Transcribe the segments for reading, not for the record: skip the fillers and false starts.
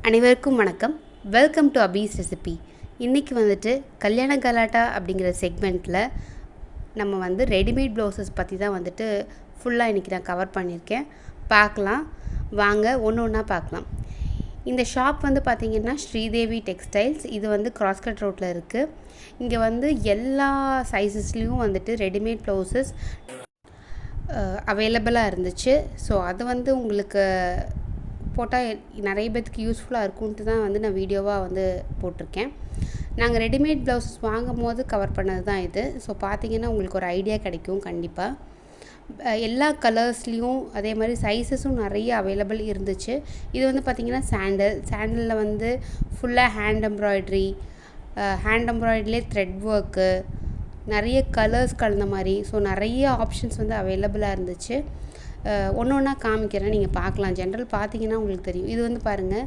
அனைவருக்கும் வணக்கம். Welcome to Abi's recipe. இன்றைக்கி வந்துட்டு கல்யாண கலாட்டா அப்படிங்கிற செக்மெண்ட்டில் நம்ம வந்து ரெடிமேட் ப்ளவுசஸ் பற்றி தான் வந்துட்டு ஃபுல்லாக இன்றைக்கி நான் கவர் பண்ணியிருக்கேன். பார்க்கலாம் வாங்க, ஒன்று ஒன்றா பார்க்கலாம். இந்த ஷாப் வந்து பார்த்திங்கன்னா ஸ்ரீதேவி டெக்ஸ்டைல்ஸ். இது வந்து கிராஸ்கட் ரோட்டில் இருக்குது. இங்கே வந்து எல்லா சைஸஸ்லேயும் வந்துட்டு ரெடிமேட் ப்ளவுசஸ் அவைலபிளாக இருந்துச்சு. ஸோ அது வந்து உங்களுக்கு போட்டால் நிறைய பேத்துக்கு யூஸ்ஃபுல்லாக இருக்கும்ன்ட்டு தான் வந்து நான் வீடியோவாக வந்து போட்டிருக்கேன். நாங்கள் ரெடிமேட் ப்ளவுசஸ் வாங்கும் போது கவர் பண்ணது தான் இது. ஸோ பார்த்திங்கன்னா உங்களுக்கு ஒரு ஐடியா கிடைக்கும் கண்டிப்பாக. எல்லா கலர்ஸ்லேயும் அதே மாதிரி சைஸஸும் நிறைய அவைலபிள் இருந்துச்சு. இது வந்து பார்த்திங்கன்னா சாண்டலில் வந்து ஃபுல்லாக ஹேண்ட் எம்ப்ராய்டரிலே த்ரெட் ஒர்க்கு, நிறைய கலர்ஸ் கலந்த மாதிரி, ஸோ நிறைய ஆப்ஷன்ஸ் வந்து அவைலபிளாக இருந்துச்சு. ஒன்று ஒன்றா காமிக்கிறேன், நீங்கள் பார்க்கலாம். ஜென்ரல் பார்த்தீங்கன்னா உங்களுக்கு தெரியும். இது வந்து பாருங்கள்,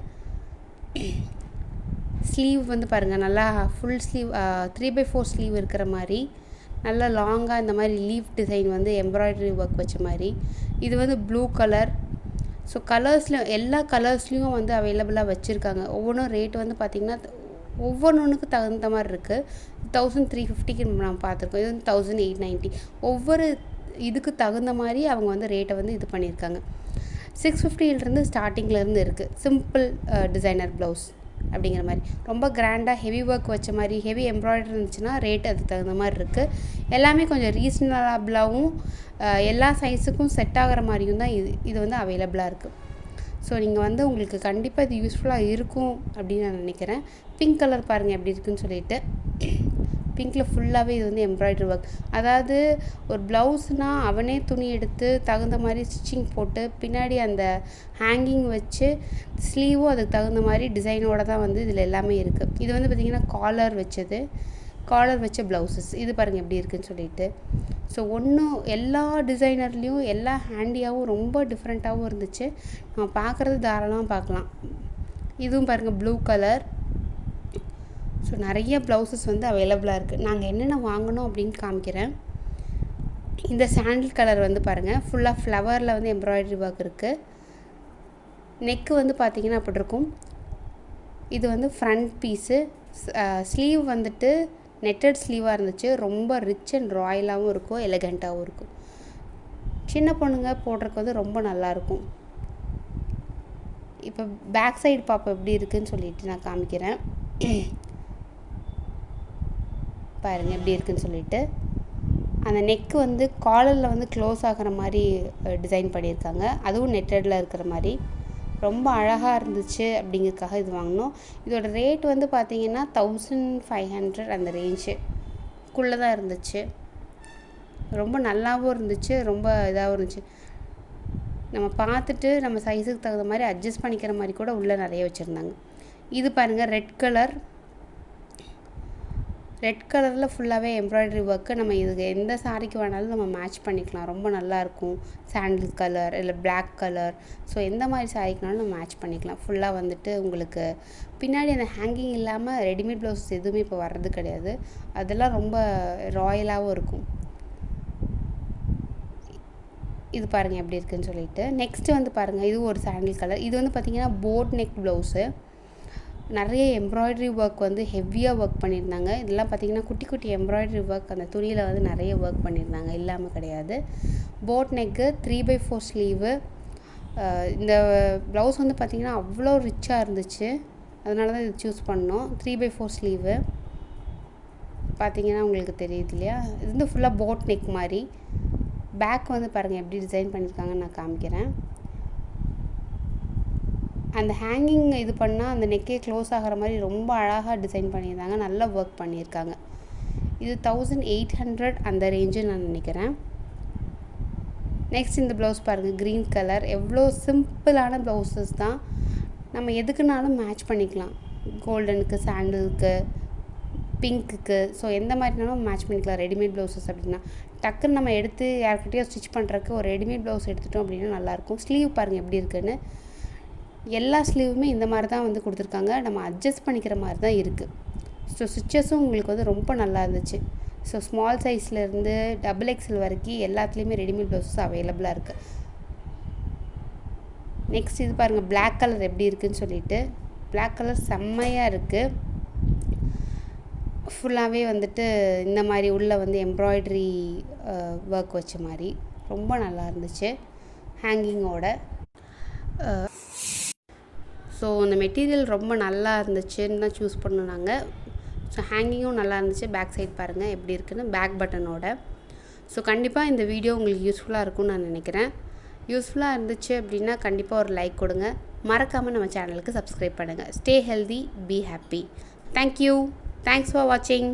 ஸ்லீவ் வந்து பாருங்கள், நல்லா ஃபுல் ஸ்லீவ் 3/4 ஸ்லீவ் இருக்கிற மாதிரி நல்லா லாங்காக இந்த மாதிரி லீஃப் டிசைன் வந்து எம்ப்ராய்டரி ஒர்க் வச்ச மாதிரி. இது வந்து ப்ளூ கலர். ஸோ கலர்ஸ்லையும் எல்லா கலர்ஸ்லேயும் வந்து அவைலபிளாக வச்சுருக்காங்க. ஒவ்வொன்றும் ரேட் வந்து பார்த்திங்கன்னா ஒவ்வொன்றுக்கு தகுந்த மாதிரி இருக்குது. 1350க்கு நம்ம பார்த்துருக்கோம். இது வந்து 1890. ஒவ்வொரு இதுக்கு தகுந்த மாதிரி அவங்க வந்து ரேட்டை வந்து இது பண்ணியிருக்காங்க. 650லேருந்து ஸ்டார்டிங்லேருந்து இருக்குது. சிம்பிள் டிசைனர் ப்ளவுஸ் அப்படிங்கிற மாதிரி ரொம்ப கிராண்டாக ஹெவி ஒர்க் வச்ச மாதிரி ஹெவி எம்ப்ராய்டரி இருந்துச்சுன்னா ரேட் அதுக்கு தகுந்த மாதிரி இருக்குது. எல்லாமே கொஞ்சம் ரீசனபிளாகவும் எல்லா சைஸுக்கும் செட் ஆகிற மாதிரியும் தான் இது வந்து அவைலபிளாக இருக்குது. ஸோ நீங்கள் வந்து உங்களுக்கு கண்டிப்பாக இது யூஸ்ஃபுல்லாக இருக்கும் அப்படின்னு நான் நினைக்கிறேன். பிங்க் கலர் பாருங்கள் எப்படி இருக்குன்னு சொல்லிட்டு. பிங்க்கில் ஃபுல்லாகவே இது வந்து எம்ப்ராய்டரி ஒர்க். அதாவது ஒரு ப்ளவுஸ்னால் அவனே துணி எடுத்து தகுந்த மாதிரி ஸ்டிச்சிங் போட்டு பின்னாடி அந்த ஹேங்கிங் வச்சு ஸ்லீவும் அதுக்கு தகுந்த மாதிரி டிசைனோடு தான் வந்து இதில் எல்லாமே இருக்குது. இது வந்து பார்த்திங்கன்னா காலர் வச்ச ப்ளவுசஸ். இது பாருங்கள் எப்படி இருக்குன்னு சொல்லிட்டு. ஸோ எல்லா டிசைனர்லேயும் எல்லா ஹேண்டியாகவும் ரொம்ப டிஃப்ரெண்ட்டாகவும் இருந்துச்சு. நம்ம பார்க்குறது தாராளமாக பார்க்கலாம். இதுவும் பாருங்கள் ப்ளூ கலர். ஸோ நிறைய ப்ளவுசஸ் வந்து அவைலபிளாக இருக்குது. நாங்கள் என்னென்ன வாங்கினோம் அப்படின்னு காமிக்கிறேன். இந்த சாண்டில் கலர் வந்து பாருங்கள், ஃபுல்லாக ஃப்ளவரில் வந்து எம்ப்ராய்டரி ஒர்க் இருக்குது. நெக்கு வந்து பார்த்திங்கன்னா அப்படி இருக்கும். இது வந்து ஃப்ரண்ட் பீஸு. ஸ்லீவ் வந்துட்டு நெட்டட் ஸ்லீவாக இருந்துச்சு. ரொம்ப ரிச் அண்ட் ராயலாகவும் இருக்கும், எலகண்ட்டாகவும் இருக்கும். சின்ன பொண்ணுங்க போடுறதுக்கு வந்து ரொம்ப நல்லாயிருக்கும். இப்போ பேக் சைடு பாப்பா எப்படி இருக்குதுன்னு சொல்லிட்டு நான் காமிக்கிறேன். பாருங்கள் எப்படி இருக்குதுன்னு சொல்லிட்டு. அந்த நெக்கு வந்து காலரில் வந்து க்ளோஸ் ஆகிற மாதிரி டிசைன் பண்ணியிருக்காங்க. அதுவும் நெட்டடில் இருக்கிற மாதிரி ரொம்ப அழகாக இருந்துச்சு. அப்படிங்கிறதுக்காக இது வாங்கினோம். இதோட ரேட் வந்து பார்த்திங்கன்னா 1500 அந்த ரேஞ்சுக்குள்ளே தான் இருந்துச்சு. ரொம்ப நல்லாவும் இருந்துச்சு, ரொம்ப இதாகவும் இருந்துச்சு. நம்ம பார்த்துட்டு நம்ம சைஸுக்கு தகுந்த மாதிரி அட்ஜஸ்ட் பண்ணிக்கிற மாதிரி கூட உள்ளே நிறைய வச்சுருந்தாங்க. இது பாருங்கள் ரெட் கலரில் ஃபுல்லாகவே எம்ப்ராய்டரி ஒர்க்கு. நம்ம இதுக்கு எந்த சாரிக்கு வேணாலும் நம்ம மேட்ச் பண்ணிக்கலாம். ரொம்ப நல்லாயிருக்கும். சாண்டில் கலர் இல்லை பிளாக் கலர், ஸோ எந்த மாதிரி சாரிக்குனாலும் நம்ம மேட்ச் பண்ணிக்கலாம். ஃபுல்லாக வந்துட்டு உங்களுக்கு பின்னாடி அந்த ஹேங்கிங் இல்லாமல் ரெடிமேட் ப்ளவுஸஸ் எதுவுமே இப்போ வர்றது கிடையாது. அதெல்லாம் ரொம்ப ராயலாகவும் இருக்கும். இது பாருங்கள் எப்படி இருக்குதுன்னு சொல்லிட்டு. நெக்ஸ்ட்டு வந்து பாருங்கள், இது ஒரு சாண்டில் கலர். இது வந்து பார்த்திங்கன்னா போட் நெக் ப்ளவுஸு. நிறைய எம்ப்ராய்டரி ஒர்க் வந்து ஹெவியாக ஒர்க் பண்ணியிருந்தாங்க. இதெல்லாம் பார்த்திங்கன்னா குட்டி குட்டி எம்ப்ராய்டரி ஒர்க் அந்த துணியில் வந்து நிறைய ஒர்க் பண்ணியிருந்தாங்க, இல்லாமல் கிடையாது. Boat neck 3/4 sleeve. இந்த ப்ளவுஸ் வந்து பார்த்திங்கன்னா அவ்வளோ ரிச்சாக இருந்துச்சு. அதனால தான் இது சூஸ் பண்ணோம். 3/4 ஸ்லீவு பார்த்திங்கன்னா உங்களுக்கு தெரியுது இல்லையா. இது வந்து ஃபுல்லாக போட் நெக் மாதிரி. பேக் வந்து பாருங்கள் எப்படி டிசைன் பண்ணியிருக்காங்கன்னு நான் காமிக்கிறேன். அந்த ஹேங்கிங் இது பண்ணால் அந்த நெக்கே க்ளோஸ் ஆகிற மாதிரி ரொம்ப அழகாக டிசைன் பண்ணியிருந்தாங்க. நல்லா ஒர்க் பண்ணியிருக்காங்க. இது 1800 அந்த ரேஞ்சுன்னு நான் நினைக்கிறேன். நெக்ஸ்ட் இந்த ப்ளவுஸ் பாருங்கள், க்ரீன் கலர். எவ்வளோ சிம்பிளான ப்ளவுசஸ் தான், நம்ம எதுக்குனாலும் மேட்ச் பண்ணிக்கலாம். கோல்டனுக்கு, சாண்டிலுக்கு, பிங்க்குக்கு, ஸோ எந்த மாதிரினாலும் மேட்ச் பண்ணிக்கலாம். ரெடிமேட் ப்ளவுசஸ் அப்படின்னா டக்குன்னு நம்ம எடுத்து யார்கிட்டயோ ஸ்டிச் பண்ணுறதுக்கு ஒரு ரெடிமேட் ப்ளவுஸ் எடுத்துட்டோம் அப்படின்னா நல்லாயிருக்கும். ஸ்லீவ் பாருங்கள் எப்படி இருக்குதுன்னு. எல்லா ஸ்லீவுமே இந்த மாதிரி தான் வந்து கொடுத்துருக்காங்க. நம்ம அட்ஜஸ்ட் பண்ணிக்கிற மாதிரி தான் இருக்குது. ஸோ ஸ்டிச்சஸும் உங்களுக்கு வந்து ரொம்ப நல்லா இருந்துச்சு. ஸோ ஸ்மால் சைஸ்லேருந்து XXL வரைக்கும் எல்லாத்துலேயுமே ரெடிமேட் ப்ளவுஸஸ் அவைலபிளாக இருக்குது. நெக்ஸ்ட் இது பாருங்கள், பிளாக் கலர் எப்படி இருக்குதுன்னு சொல்லிட்டு. Black கலர் செம்மையாக இருக்குது. ஃபுல்லாகவே வந்துட்டு இந்த மாதிரி உள்ளே வந்து எம்ப்ராய்டரி ஒர்க் வச்ச மாதிரி ரொம்ப நல்லா இருந்துச்சு ஹேங்கிங்கோட. ஸோ அந்த மெட்டீரியல் ரொம்ப நல்லா இருந்துச்சுன்னு தான் சூஸ் பண்ணோம் நாங்கள். ஸோ ஹேங்கிங்கும் நல்லா இருந்துச்சு. பேக் சைட் பாருங்கள் எப்படி இருக்குன்னு, பேக் பட்டனோட. ஸோ கண்டிப்பாக இந்த வீடியோ உங்களுக்கு யூஸ்ஃபுல்லாக இருக்கும்னு நான் நினைக்கிறேன். யூஸ்ஃபுல்லாக இருந்துச்சு அப்படின்னா கண்டிப்பாக ஒரு லைக் கொடுங்க. மறக்காமல் நம்ம சேனலுக்கு சப்ஸ்கிரைப் பண்ணுங்கள். Stay healthy, be happy. Thank you. Thanks for வாட்சிங்.